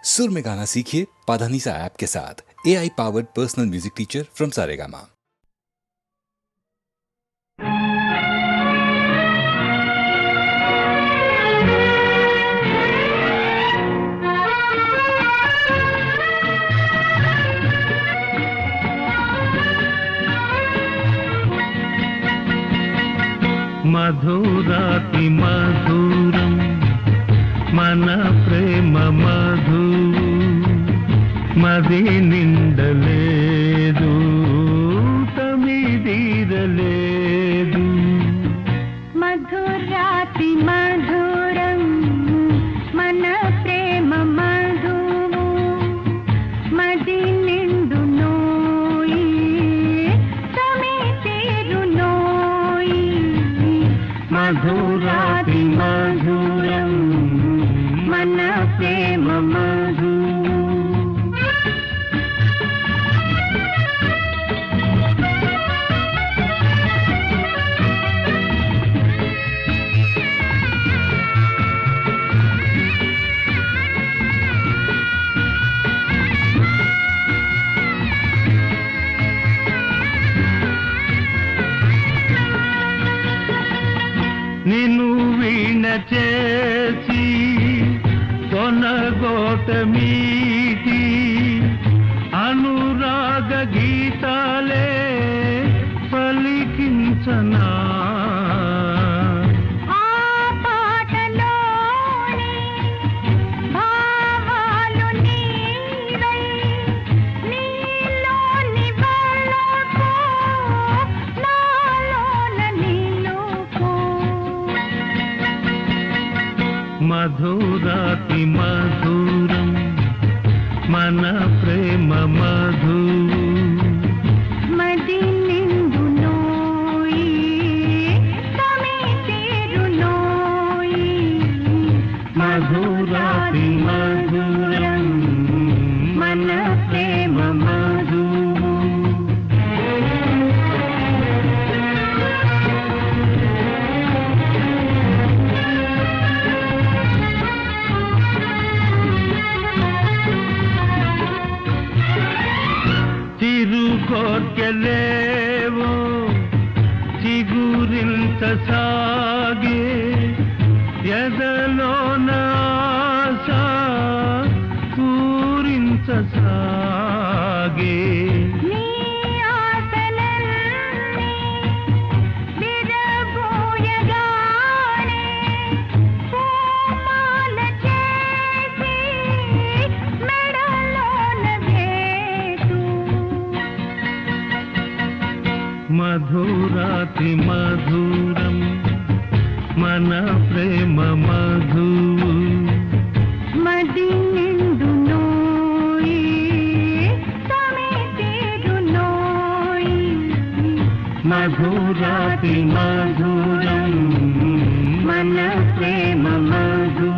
सुर में गाना सीखिए पाधानीसा ऐप के साथ। AI powered personal music teacher from Saregama. మధురాతి మధురం మన ప్రేమ మధు మది నిండలేదు తమిదీరలేదు. మధురాతి మధురం మన ప్రేమ మధు మది నిండు నోయి తమిదీరు నోయి. మధురాతి మధురం మన ప్రేమ మధు. నిన్ను వీణ చేసి కొనగోట మీటి అనురాగ గీతాలే పలికించనా. ఆ పాటలోని భావాలు నీవై నీలోని వెలుగు నాలోన నిలుపు. మధురాతి మధురం మన ప్రేమ మధు మది నిండు నోయి తమిదీరు నోయి. మధురాతి మధురం మన ప్రేమ మధు. చిరుకోర్కెలేవో చిగురింత సాగే ఎదలోన ఆశ పూరించ సాగే. నీ ఆశలన్నీ విరబోయగానే పూమాల చేసి మెడలోన వేసు. మధురాతి మధురం మన ప్రేమ మధు మది నిండు నోయి తమిదీరు నోయి. మధురాతి మధురం మన ప్రేమ మధు.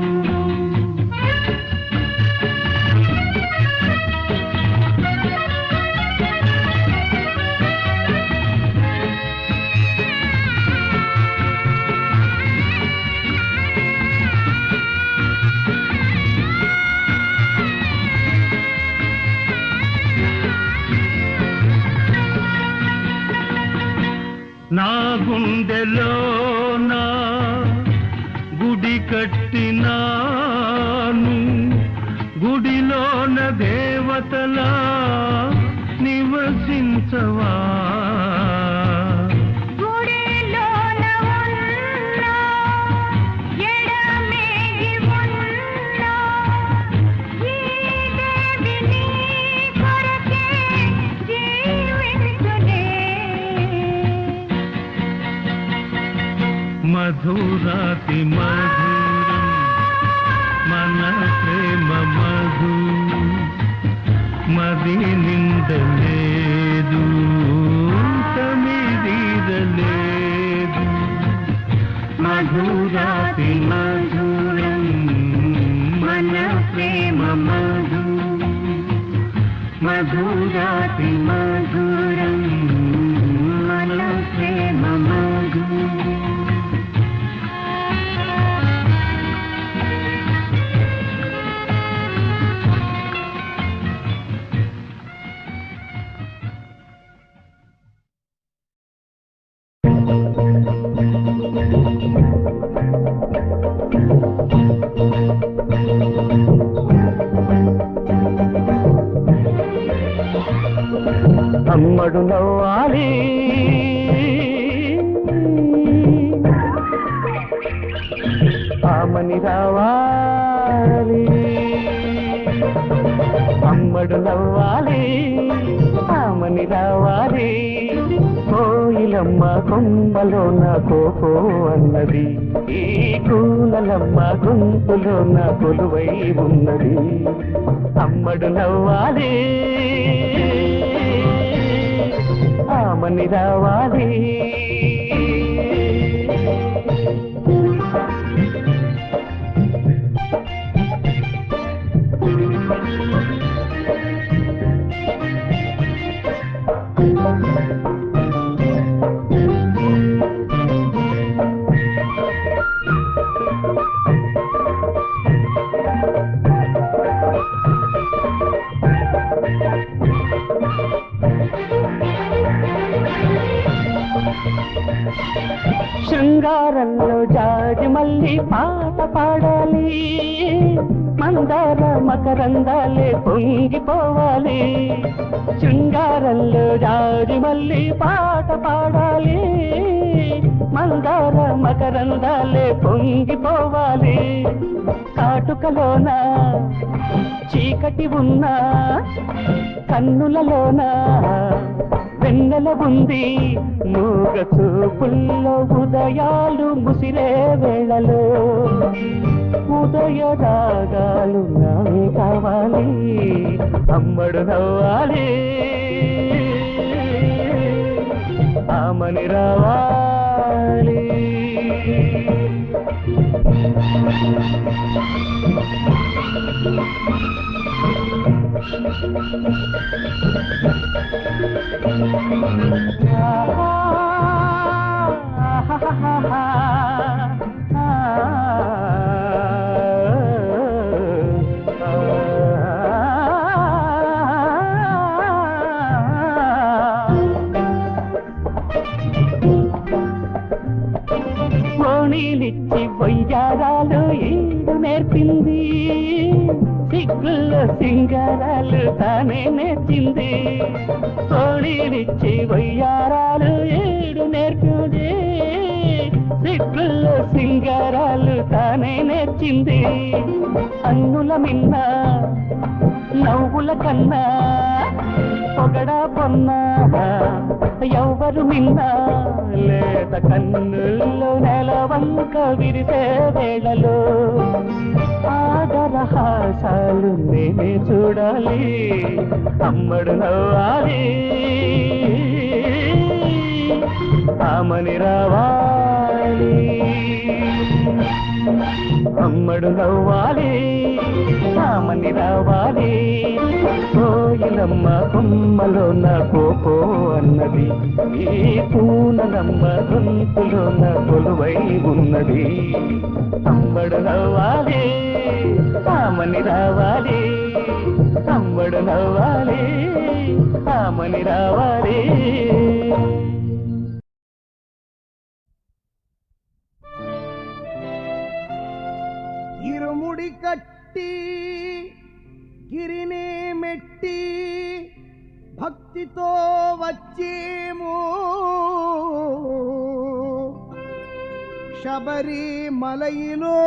నా గుండెలోన గుడి కట్టినాను గుడిలోన దేవతలా నివసించవా. గుడిలోన ఉన్న ఎడమేగి ఉన్న ఈ దేవి నీ కొరకే జీవించునే. మధురాతి మధురం మన ప్రేమ మధు మది నిండలేదు తమిదీరలేదు. మధురాతి మధురం మన ప్రేమ మధు. మధురాతి మధురం మన ప్రేమ మధు. అమ్మడు నవ్వాలి. ఆమని రావాలి, అమ్మడు నవ్వాలి, ఆమని రావాలి. కోయిలమ్మ కొమ్మలోన కోకో అన్నది, ఈ కూనలమ్మ గొంతులోన కొలువై ఉన్నది. అమ్మడు నవ్వాలి, ఆమని రావాలి. శృంగారంలో జాజి మల్లి పాట పాడాలి, మందార మకరందాలే పొంగిపోవాలి. శృంగారంలో జాజి మల్లి పాట పాడాలి, మందార మకరందాలే పొంగిపోవాలి. కాటుకలోన చీకటి ఉన్నా, కన్నులలోన వెన్నెల ఉంది. మూగ చూపుల్లో ఉదయాలు ముసిరే వేళలో, ఉదయ రాగాలు నావే కావాలి. అమ్మడు నవ్వాలి, ఆమని రావాలి. కోణీలిచ్చి వయ్యారాలు ఈడు నేర్పింది, సిగ్గుల్లో సింగారాలు తానే నేర్చింది. కోణీలిచ్చి వయ్యారాలు ఈడు నేర్పింది, సిగ్గుల్లో సింగారాలు తానే నేర్చింది. అన్నుల మిన్న నవ్వుల కన్నా పొగడా పొన్నా, ఎవరు మిన్నా లేత కన్నుల్లో నెలవంక విరిసే వేళలో ఆదరహాసాలు నేనే చూడాలి. అమ్మడు నవ్వాలి, ఆమని రావాలి. అమ్మడు నవ్వాలి, ఆమని రావాలి. కోయిలమ్మ కొమ్మలోన కోకో అన్నది, ఈ పూనలమ్మ గొంతులోన కొలువై ఉన్నది. అమ్మడు నవ్వాలి, ఆమని రావాలి. అమ్మడు నవ్వాలి, ఆమని రావాలి. ఇరుముడి కట్టి గిరినే మెట్టి భక్తితో వచ్చేమో, శబరిమలయిలో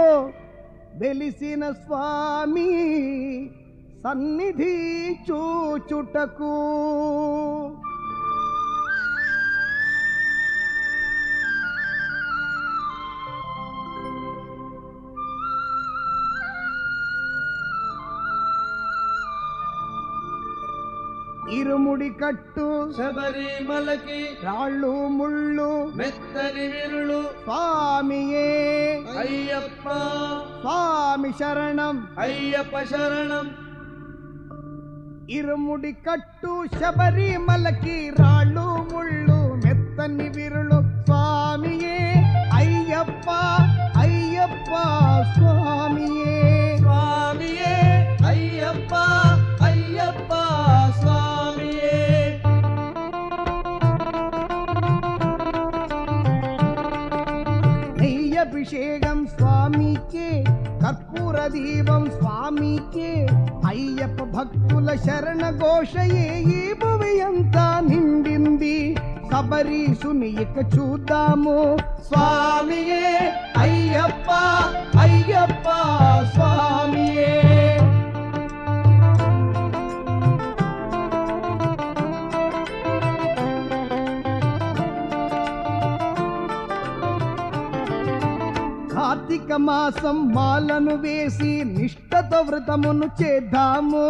వెలిసిన స్వామి సన్నిధి చూచుటకు. ఇరుముడి కట్టు శబరిమలకి రాళ్ళు ముళ్ళు మెత్తని విరులు స్వామియే అయ్యప్ప, స్వామి శరణం అయ్యప్ప శరణం. ఇరుముడి కట్టు శబరిమలకి రాళ్ళు ముళ్ళు మెత్తని విరులు స్వామియే అయ్యప్ప, అయ్యప్ప స్వామియే. స్వామియే అయ్యప్ప, అయ్యప్ప స్వామియే. నెయ్యభిషేకం స్వామికే, కర్పూర దీపం స్వామికే. అయ్యప్ప భక్తుల శరణ ఘోషయే ఈ భువి అంతా నిండి శబరీషుని ఇక చూద్దాము. స్వామియే అయ్యప్ప అయ్యప్ప స్వామియే. కార్తీక మాసం మాలను వేసి నిష్ఠతో వ్రతమును చేద్దాము.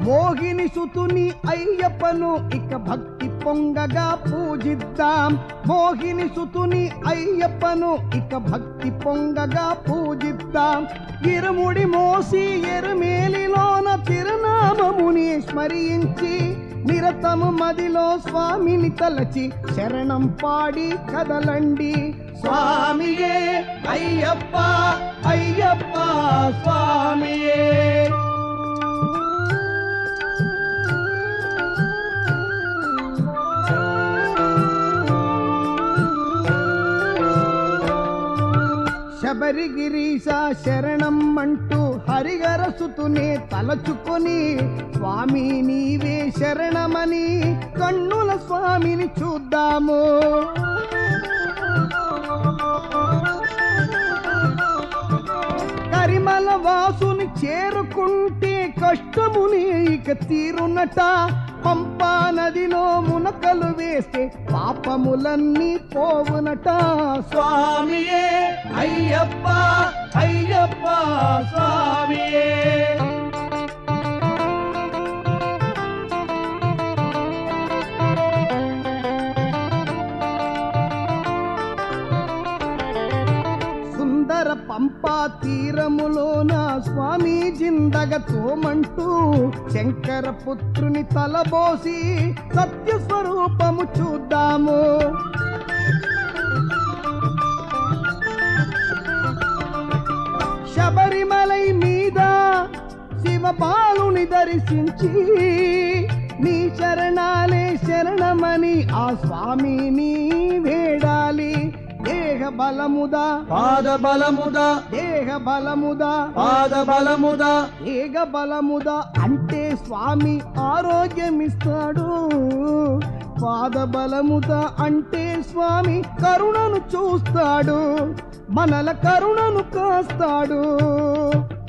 మోహిని సుతుని అయ్యప్పను ఇక భక్తి పొంగగా పూజిద్దాం. మోహిని సుతుని అయ్యప్పను ఇక భక్తి పొంగగా పూజిద్దాం. ఇరుముడి మోసి ఎరుమేలిలోన తిరునామముని స్మరించి నిరతము మదిలో స్వామిని తలచి శరణం పాడి కదలండి. స్వామియే అయ్యప్ప అయ్యప్ప స్వామియే. శబరిగిరీశ శరణం అంటూ హరిహరసుతునే తలచుకొని స్వామి నీవే శరణమని కన్నుల స్వామిని చూద్దాము. కరిమల వాసుని చేరుకుంటే కష్టముని ఇక తీరునట. పంపా నదిలో మునకలు వేస్తే పాపములన్నీ పోవునట. స్వామియే అయ్యప్ప అయ్యప్ప స్వామియే. సుందర పంపా తీరములోన స్వామి జిందగ తోమంటూ శంకర పుత్రుని తలబోసి సత్య స్వరూపము చూద్దాము. శబరిమలై మీద శివపాలుని దర్శించి నీ శరణాలే శరణమని ఆ స్వామిని వేడాలి. దేహ బలముదా పాద బలముదా దేహ బలముదా పాద బలముదా ఏగ బలముదా అంటే స్వామి ఆరోగ్యమిస్తాడు. పాద బలముదా అంటే స్వామి కరుణను చూస్తాడు, మనల కరుణను కాస్తాడు.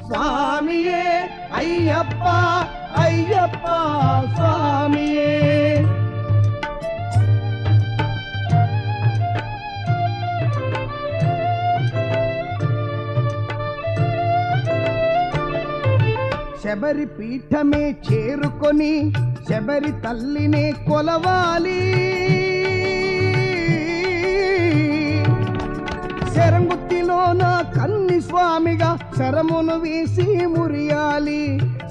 స్వామియే అయ్యప్ప అయ్యప్ప స్వామియే. శబరి పీఠమే చేరుకొని శబరి తల్లినే కొలవాలి. శరంగుత్తిలోన కన్ని స్వామిగా శరమును వేసి మురియాలి.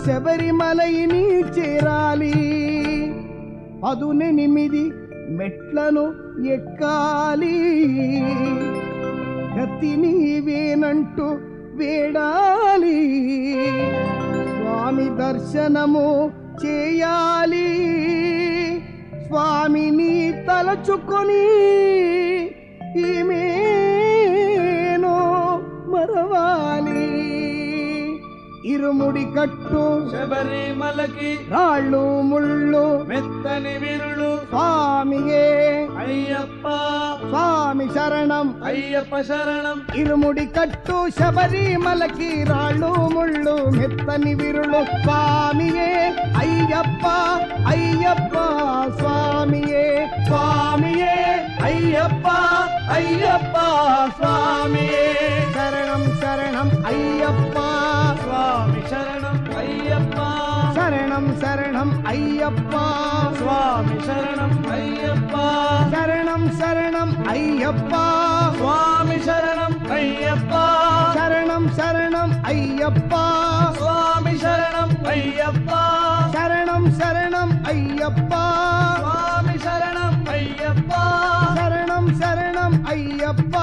శబరిమలైని చేరాలి. 18 మెట్లను ఎక్కాలి. గతి నీవేనంటూ వేడాలి. స్వామి దర్శనము చేయాలి. స్వామిని తలచుకొని ఈమెను మరవాలి. ఇరుముడి కట్టు శబరిమలకి రాళ్ళు ముళ్ళు మెత్తని విరులు. స్వామియే అయ్యప్ప స్వామి శరణం. అయ్యప్ప శరణం. ఇరుముడి కట్టు శబరిమలకి రాళ్ళు ముళ్ళు మెత్తని విరులు. స్వామియే అయ్యప్ప అయ్యప్ప స్వామియే. స్వామియే అయ్యప్ప అయ్యప్ప స్వామియే. శరణం శరణం అయ్యప్ప స్వామి శరణం అయ్యప్ప. శరణం శరణం అయ్యప్ప స్వామి శరణం అయ్యప్ప. శరణం శరణం అయ్యప్ప స్వామి శరణం అయ్యప్ప. శరణం శరణం అయ్యప్ప స్వామి శరణం అయ్యప్ప. శరణం శరణం అయ్యప్ప స్వామి శరణం అయ్యప్ప. శరణం శరణం అయ్యప్ప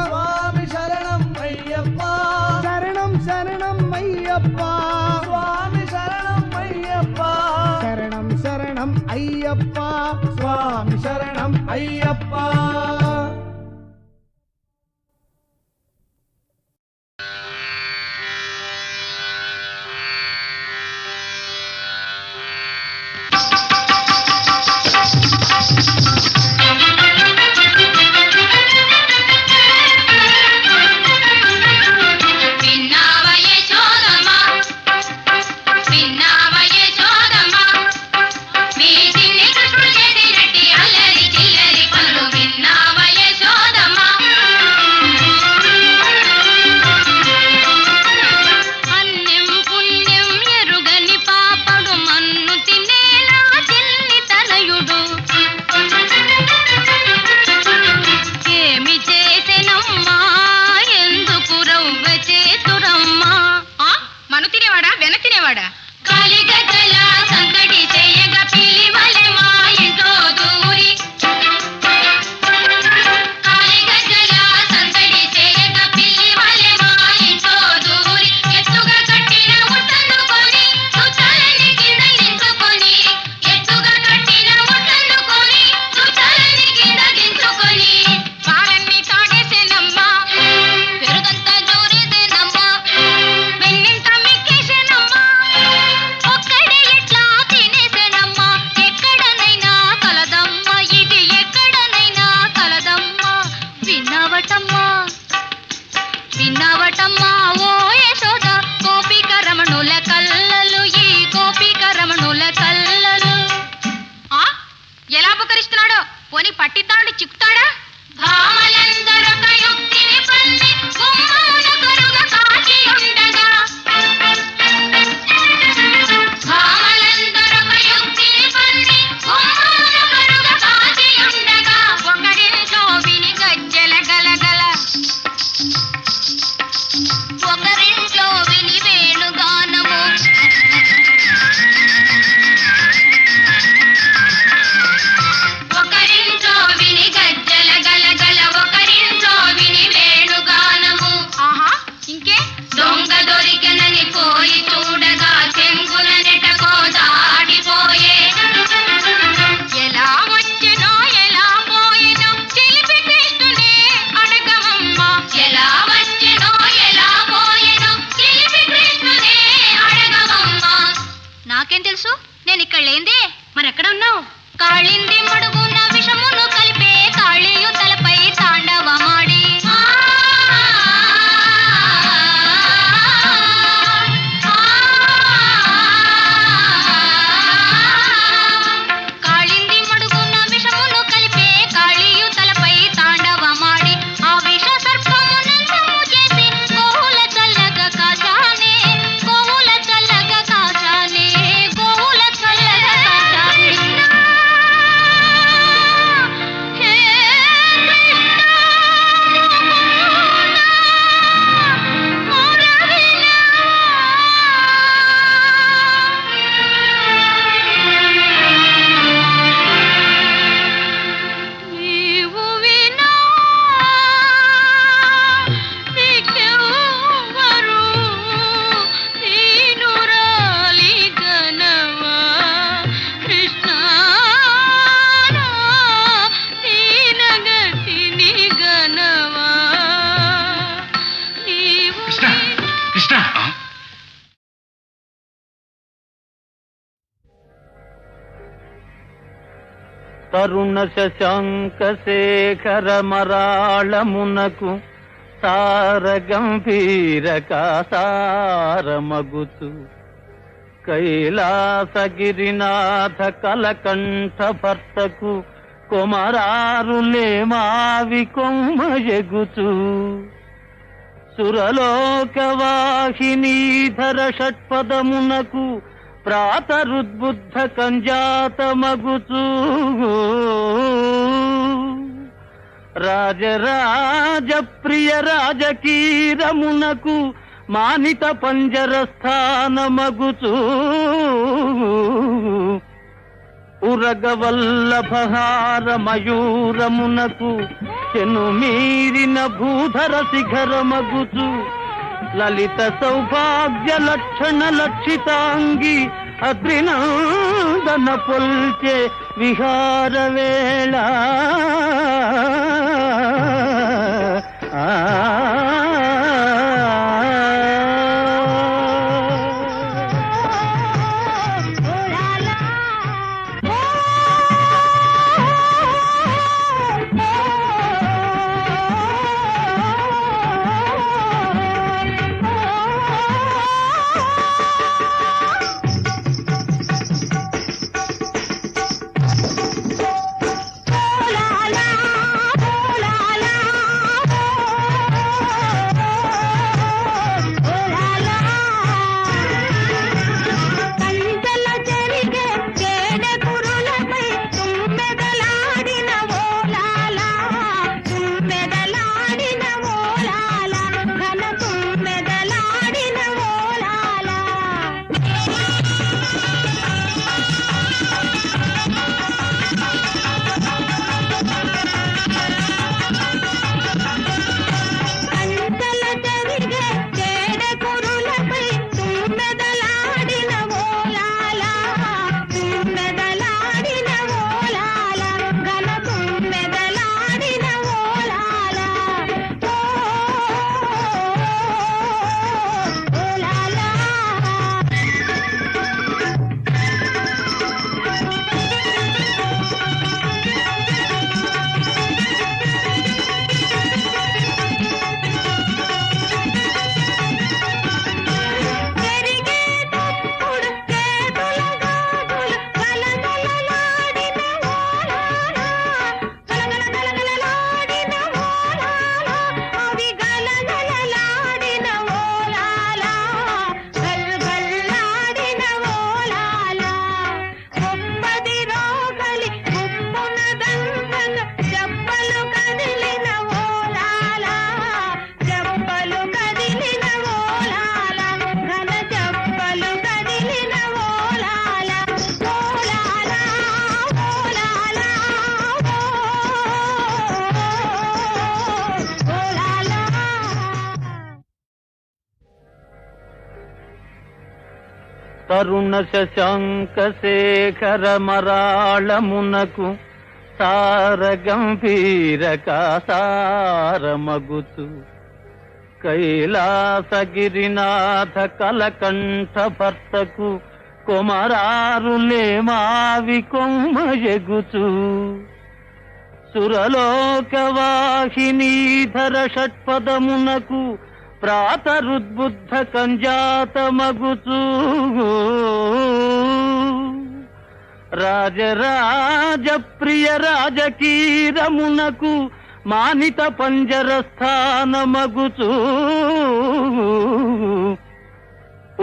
స్వామి శరణం అయ్యప్ప. శరణం శరణం అయ్యప్ప స్వామి శరణం అయ్యప్ప. శరణం శరణం అయ్యప్ప స్వామి శరణం అయ్యప్ప. పిల్లవాడా? కాలిగజ్జల సందడి చేయగా పిల్లి వలె మా ఇంట్లో దూరి, కాలిగజ్జల సందడి చేయగా పిల్లి వలె మా ఇంట్లో దూరి, ఎత్తుగా కట్టిన ఉట్టనుకొని చుట్టాలని కింద దించుకొని, ఎత్తుగా కట్టిన ఉట్టనుకొని చుట్టాలని కింద దించుకొని, పాలన్నీ తాగేసేనమ్మా, పెరుగంతా జోరేసేనమ్మా, వెన్నింత మిక్కేసేనమ్మా, ఒక్కడే ఇట్లా తినేసేనమ్మా, ఎక్కడనైనా కలదమ్మా, ఇది ఎక్కడనైనా కలదమ్మా, విన్నావటమ్మా విన్నావటమ్మా ఓ యశోద, గోపిక రమణుల కల్లలు, ఈ గోపిక రమణుల కల్లలు. ఎలా అపకరిస్తున్నాడో, పోని పట్టిద్దామని చిక్కుతాడా? భామలందరొక యుక్తిని పల్లి గుమ్మమున కరుగ కాచి ఉండగా, భామలందరొక యుక్తిని పల్లి గుమ్మమున కరుగ కాచి ఉండగా, ఒకరింట్లో విని గజ్జెల గలగల, ఒకరింట్లో విని వేణుగానము, ఒకరింట్లో విని గజ్జల గలగల, ఒకరింట్లో విని వేణుగానము. ఆహా, ఇంకే దొంగ దొరికెనని పోయి చూడగా చెంగుల నెటకో దాడిపోయే, ఎలా వచ్చెనో ఎలా పోయెనో చిలిపి కృష్ణునే అడగవమ్మా, ఎలా వచ్చెనో ఎలా పోయెనో చిలిపి కృష్ణునే అడగవమ్మా. నాకేం తెలుసు, నేను ఇక్కడ లేందే, మరెక్కడ ఉన్నావు? కాళింది మడుగున విషమును కలిపే కాళీయు తలపై తాండవమాడి, కాళింది మడుగున విషమును కలిపే కాళీయు తలపై తాండవమాడి, ఆ విష సర్పము నందము చేసి గోవుల చల్లగా కాచానే, గోవుల చల్లగా కాచానే, గోవుల చల్లగా కాచానే. హే నీవు వినా నీకెవ్వరు దీనురాలి గనవా, కృష్ణ దీనగతిని గనవా, నీవు కృష్ణ తరుణ శశాంక శేఖర మరాళమునకు సార గంభీర కాసారమగుచు, కైలాసగిరినాథ కలకంఠ భర్తకు కొమరారులే మావి కొమ్మ ఎగుచు, సురలోకవాహినీధర షట్పదమునకు ప్రాతరుద్బుద్ధ కంజాతమగుచు, రాజరాజ ప్రియ రాజకీరమునకు మానిత పంజర స్థానమగుచు, ఉరగవల్లభహార మయూరమునకు చెను మీరిన భూధర శిఖరమగుచు, లలిత సౌభాగ్య లక్షణ లక్షితాంగి అద్రినందన పొల్చే విహార వేళ, తరుణ శశాంక శేఖర మరాళమునకు సార గంభీర కాసారమగుచు కైలాసగిరినాథ కలకంఠ భర్తకు కొమరారులే మావి కొమ్మ ఎగుచు సురలోకవాహినీధర షట్పదమునకు ప్రాతరుద్బుద్ధ కంజాతమగుచు రాజరాజ ప్రియ రాజకీరమునకు మానిత పంజర స్థానమగుచు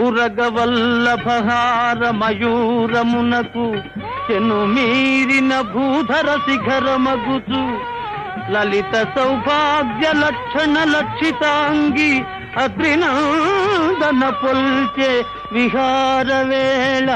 ఉరగవల్లభహార మయూరమునకు చెను మీరిన భూధర శిఖరమగుచు లలిత సౌభాగ్య లక్షణ లక్షితాంగి అద్రినందన పొల్చే విహార వేళ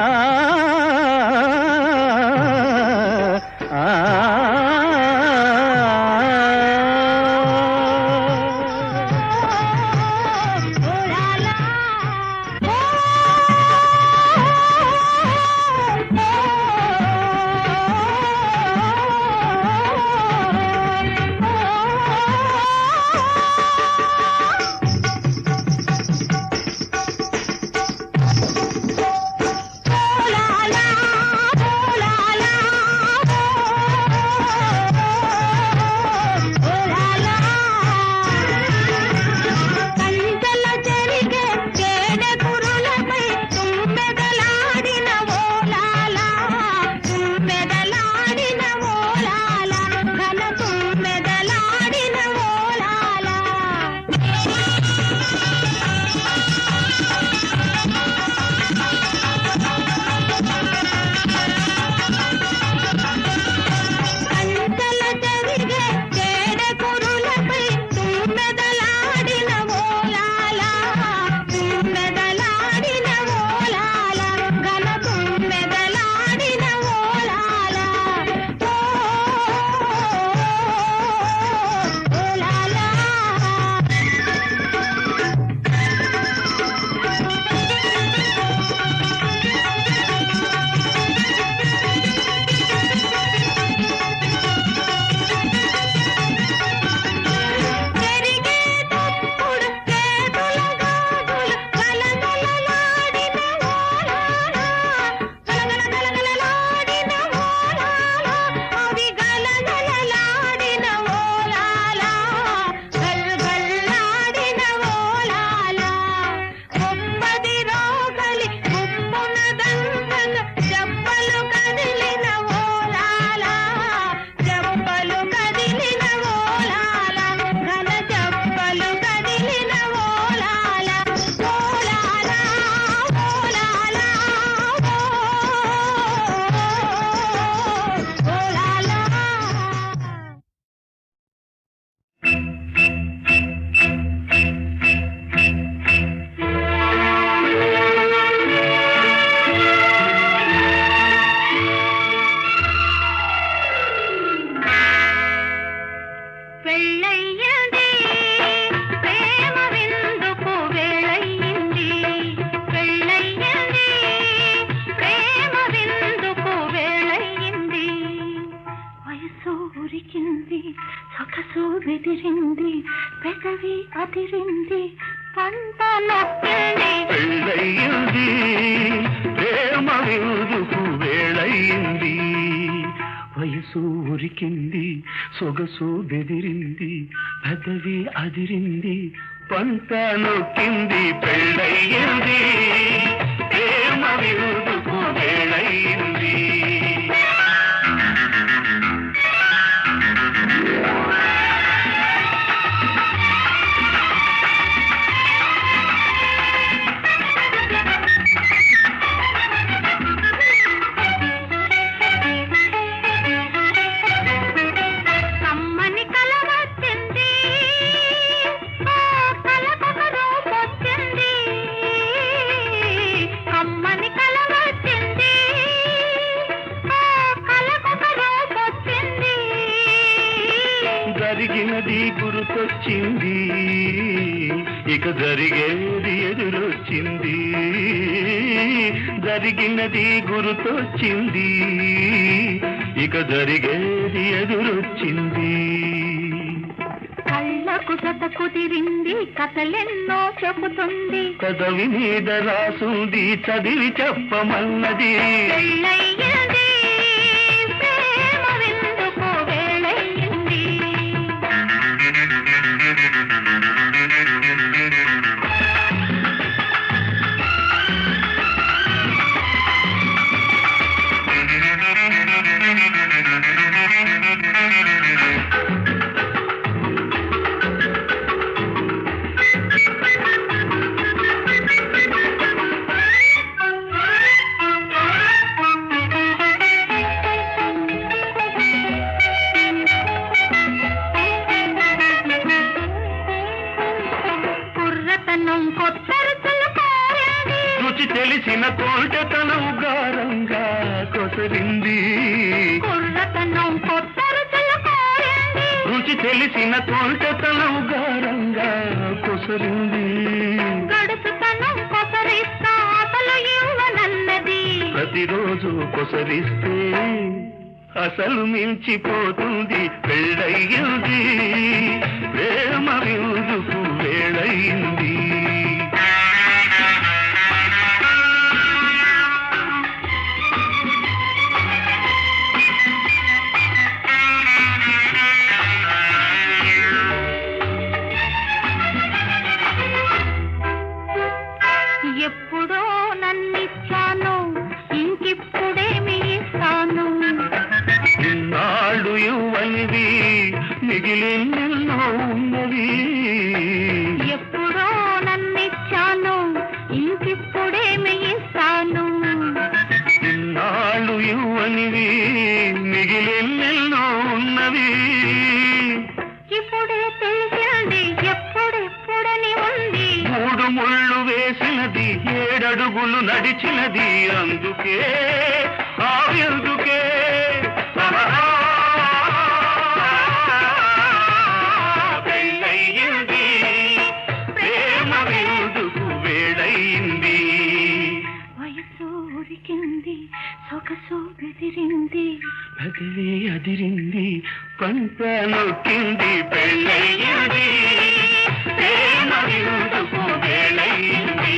బెదిరింది పెదవి అదిరింది పంట నొక్కింది పెళ్ళయింది ప్రేమ విందుకు వేళయింది వయసు ఉరికింది సొగసు బెదిరింది పెదవి అదిరింది పంట నొక్కింది పెళ్ళయింది ప్రేమ విందుకు వేళయింది జరిగినది గుర్తొచ్చింది ఇక జరిగేది ఎదురొచ్చింది, జరిగినది గుర్తొచ్చింది, ఇక జరిగేది ఎదురొచ్చింది. కళ్ళకు జత కుదిరింది, కథలెన్నో చెబుతుంది, కదవి మీద రాసుంది, చదివి చెప్పమన్నది. పెళ్ళయ్యింది, ప్రేమ విందుకు వేళయ్యింది. కుర్రతనం కొత్త రుచులు కోరింది, రుచి తెలిసిన తోటతనం గారంగా కొసరింది. కుర్రతనం కొత్త రుచులు కోరింది, రుచి తెలిసిన తోటతనం గారంగా కొసరింది. గడుపుతనం కొసరిస్తా అసలు ఇవ్వనన్నది. ప్రతిరోజు కొసరిస్తే అసలు మించిపోతుంది. పెళ్ళయ్యింది, ప్రేమ విందుకు వేళయింది. ఎప్పుడో నన్నిచ్చాను, ఇంకిప్పుడేమి ఇస్తాను. ఇన్నాళ్ళు ఇవ్వనివి మిగిలినెన్నో ఉన్నవి. ఎప్పుడో నన్నిచ్చాను, ఇంకిప్పుడేమి ఇస్తాను. ఇన్నాళ్ళు ఇవ్వనివి మిగిలినెన్నో ఉన్నవి. ఇప్పుడే తెలిసింది, ఎప్పుడెప్పుడని ఉంది. 3 ముళ్ళు వేసినది, 7 అడుగులు నడిచినది. అందుకే ఎందుకే పెళ్ళయింది, ప్రేమ విందుకు వేళయింది. వయసు ఉరికింది, సొగసు బెదిరింది, పదవి అదిరింది, పంట నొక్కింది. పెళ్ళయింది, ప్రేమ విందుకు వేళయింది,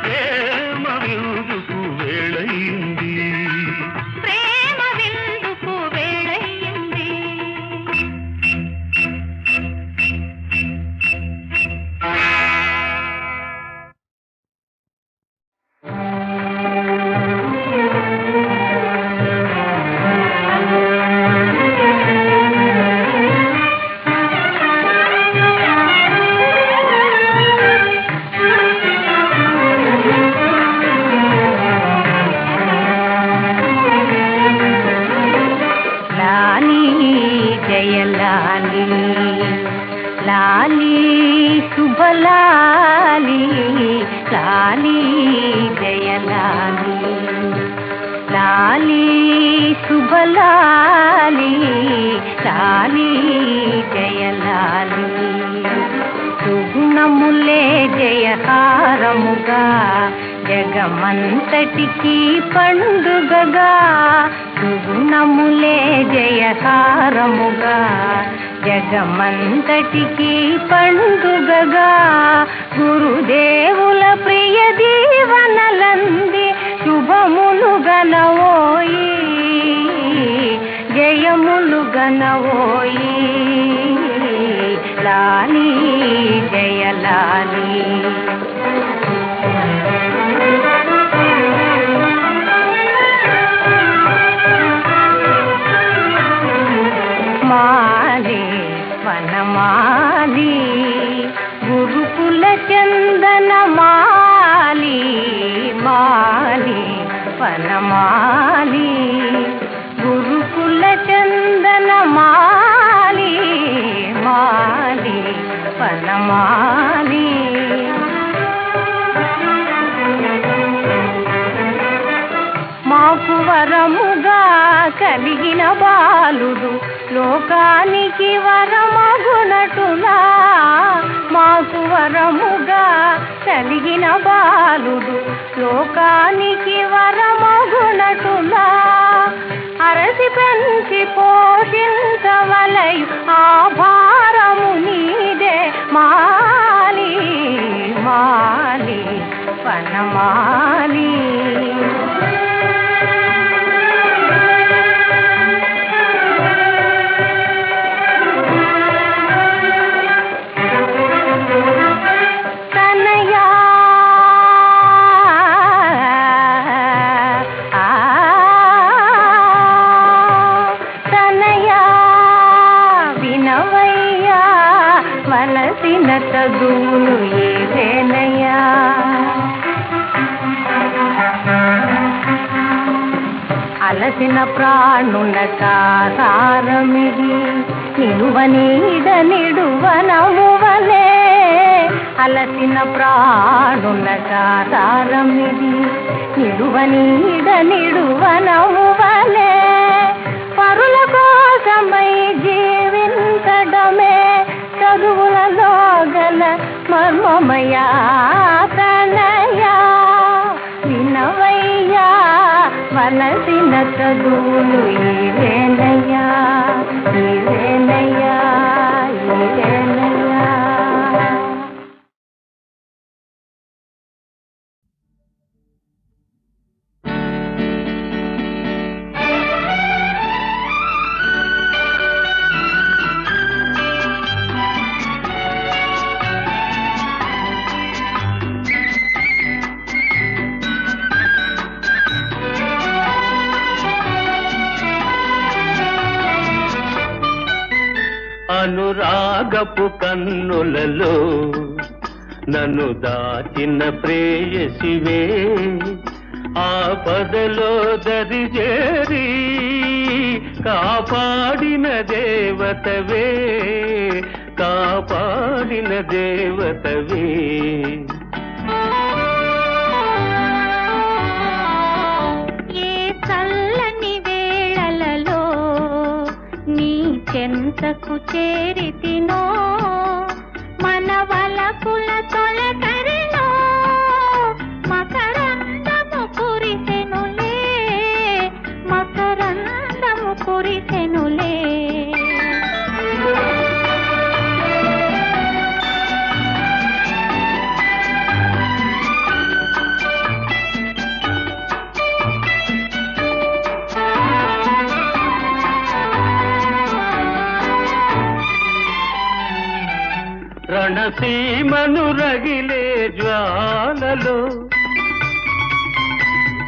ప్రేమ విందుకు వేళయింది. ప్రేమ విందుకు వేళయింది. లాలి జయలాలి, లాలి శుభలాలి, లాలి జయలాలి, లాలి శుభలాలి, లాలి జయలాలి. సుగుణములే జయహారముగా, జగమంతటికి పండుగగా. సుగుణములే జయహారముగా, జగమంతటికి పండుగగా. గురుదేవుల ప్రియ దీవనలంది, శుభములు గనవోయి, జయములు గనవోయి. లాలి జయలాలి. మాలి వనమాలి, గురుకుల చందన మాలి, మాలి వనమాలి, గురుకుల చందన మాలి, మాలి వనమాలి. మాకు వరముగా కలిగిన బాలుడు, లోకానికి వరమగునటులా మాకు వరముగా కలిగిన బాలుడు లోకానికి వరమగునటులా అరసి పెంచి పోషించవలయు ఆ భారము నీదే మాలి మాలి వనమాలి. వలసిన తగులు ఏవేనయ్యా అలసిన ప్రాణుల కాసారమిది నిలువ నీడ నిడువనమువలే అలసిన ప్రాణుల కాసారమిది నిలువ నీడ నిడువనమువలే పరుల కోసమై జీవించడమే చదువులలో గల మర్మమయా తనయా వినవయ్యా వలసిన చదువులు ఇవేనయ్యా ఇవేనయ్యా ఇవేనయ్యా. అనురాగపు కన్నులలో నన్ను దాచిన ప్రేయసివే ఆపదలో దరిజేరి కాపాడిన దేవతవే కాపాడిన దేవతవే. చెంతకు చేరితినో మన వలపుల తొలకరిలో మకరందము కురిసెనులే మకరందము కురిసెనులే. రణసీమను రగిలే జ్వాలలో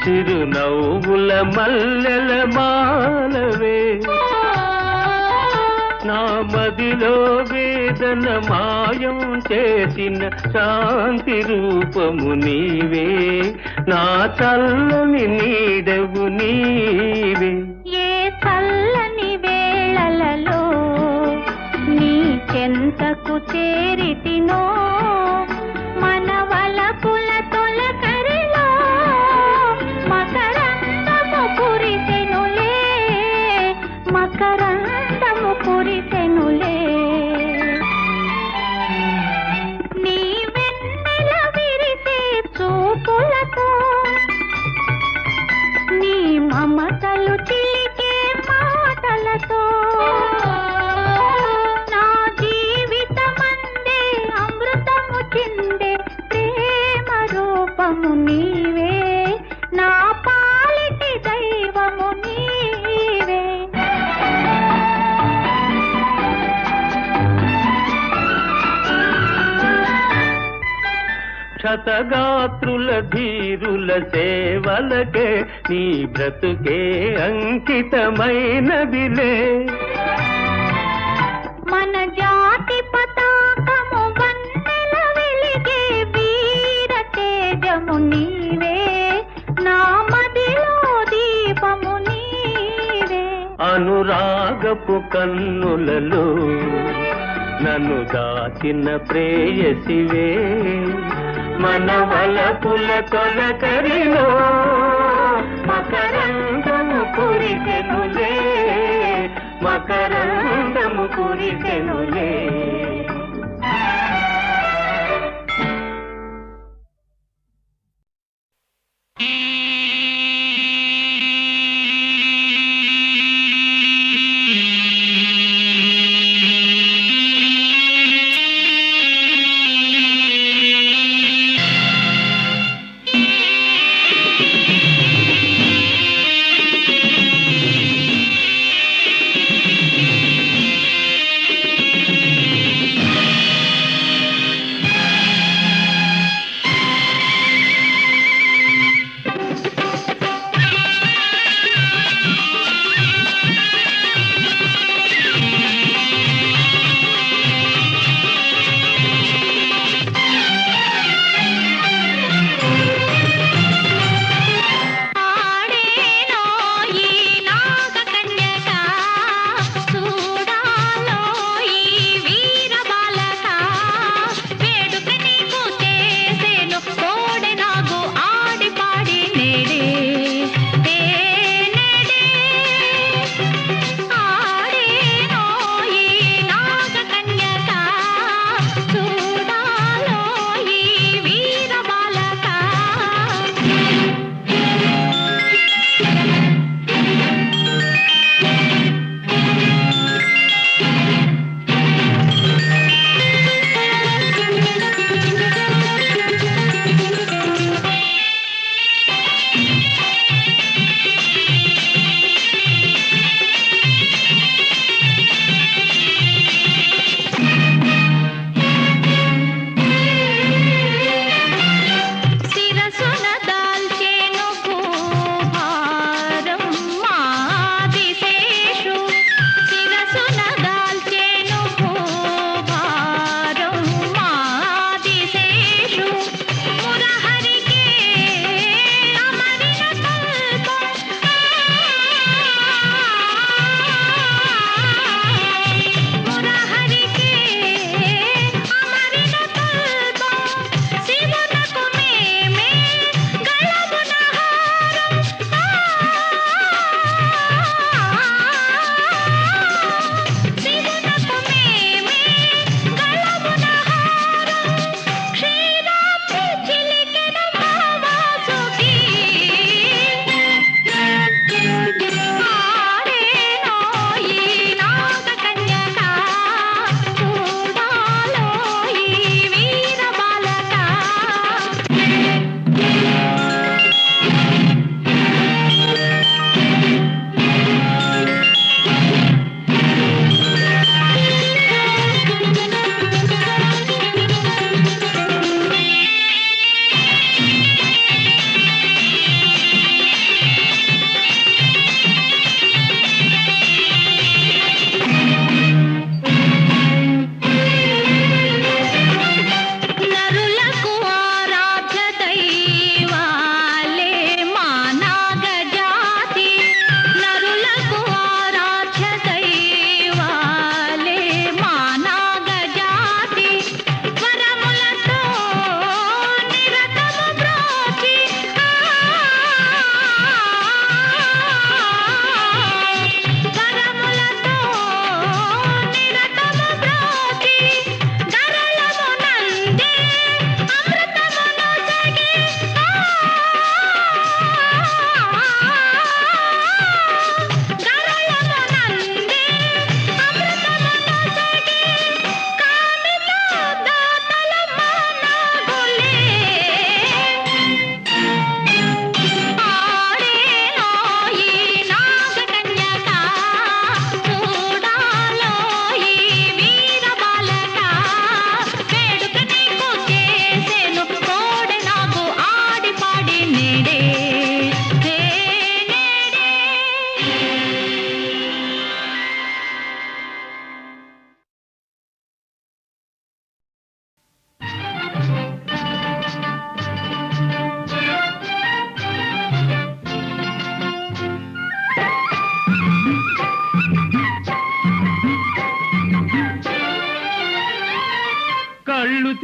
చిరునవ్వుల మల్లెల మాలవే నా మదిలో వేదన మాయం చేసిన శాంతి రూపము నీవే నా చల్లని నీడవు నీవే. ఏ చల్లని వేళలలో నీ చెంతకు చేరితినో మన వలపుల తొలకరిలో మకరందము కురిసెనులే మకరందము కురిసెనులే. నీ వెన్నెల విరిసే చూపులతో నీ మమతలు చిలికే మాటలతో నా జీవితమందే అమృతము చిందే ప్రేమ రూపము నీవే నా పాలిటి దైవము నీవే. శతగాత్రుల ధీరుల సేవలకే నీ బ్రతుకే అంకితమైనదిలే. మన జాతి పతాకము వన్నెల వెలిగే వీర తేజము నీవే నా మదిలో దీపము నీవే. అనురాగపు కన్నులలో నన్ను దాచిన ప్రేయసివే మన వలపుల తొలకరిలో మకరందము కురిసెనులే మకరందము కురిసెనులే.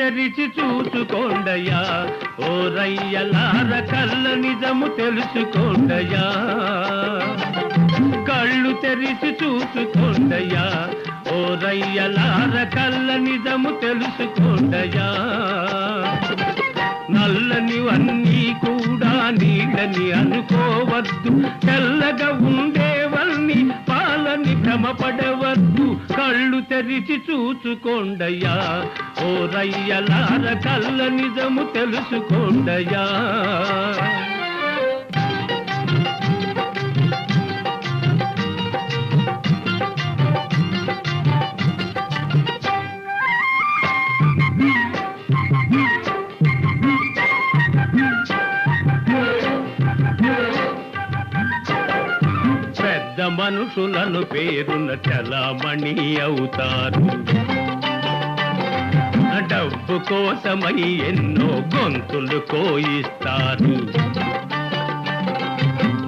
తెరిచి చూసుకోండయా ఓ రయ్యలార కళ్ళ నిజము తెలుసుకోండయా కళ్ళు తెరిచి చూసుకోండయా ఓ రయ్యలార కళ్ళ నిజము తెలుసుకోండయా నల్లనివన్నీ కూడా నీళ్ళని అనుకోవద్దు తెల్లగా ఉండేవన్నీ పాలని భ్రమపడవద్దు కళ్ళు తెరిచి చూసుకోండయా ఓ రయ్యలార కళ్ళ నిజము తెలుసుకోండయా పెద్ద మనుషులను పేరున చలామణి అవుతారు డబ్బు కోసమై ఎన్నో గొంతులు కోయిస్తారు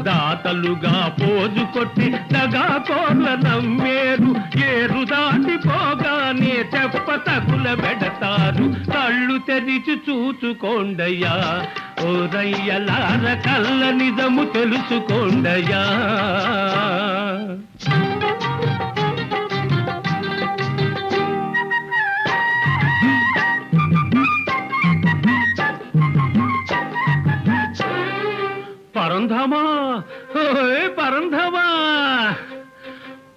దాతలుగా పోజు కొట్టి దగాకోర్ల నమ్మేరు ఏరు దాటిపోగానే చెప్ప తగుల పెడతారు కళ్ళు తెరిచి చూసుకోండయా ఓ రయ్యలార కళ్ళ నిజము తెలుసుకోండయా పరంధామా పరంధామా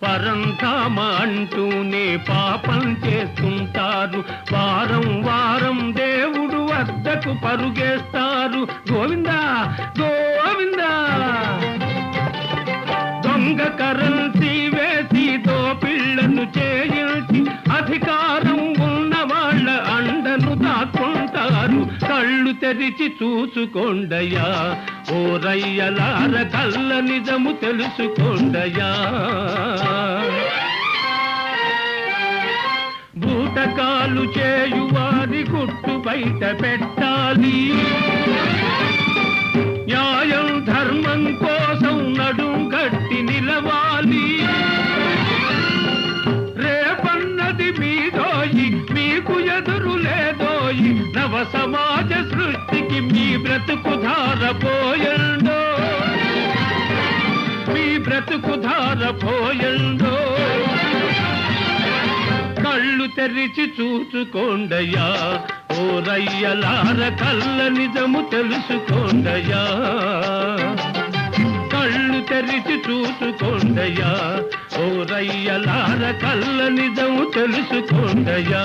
పరంధామా అంటూనే పాపం చేస్తుంటారు వారం వారం దేవుడు వద్దకు పరుగేస్తారు గోవిందా గోవిందా దొంగ కరెన్సీ వేసి దోపిళ్లను చేయించి అధికారం ఉన్న వాళ్ళ అండను దాక్కుంటారు కళ్ళు తెరిచి చూసుకోండయా ఓ రయ్యలార కళ్ళ నిజము తెలుసుకోండయా బూటకాలు చేయువారి గుట్టు బయట పెట్టాలి న్యాయం ధర్మం కోసం నడుం గట్టి నిలవాలి రేపన్నది మీదోయి మీకు ఎదురు లేదోయి నవ సమాజ సృష్టికి మీ బ్రతుకు ధారపోయండో మీ బ్రతుకు ధారపోయండో కళ్ళు తెరిచి చూసుకోండయా ఓ రయ్యలార కళ్ళ నిజము తెలుసుకోండయా కళ్ళు తెరిచి చూసుకోండయా ఓ రయ్యలార కళ్ళ నిజము తెలుసుకోండయా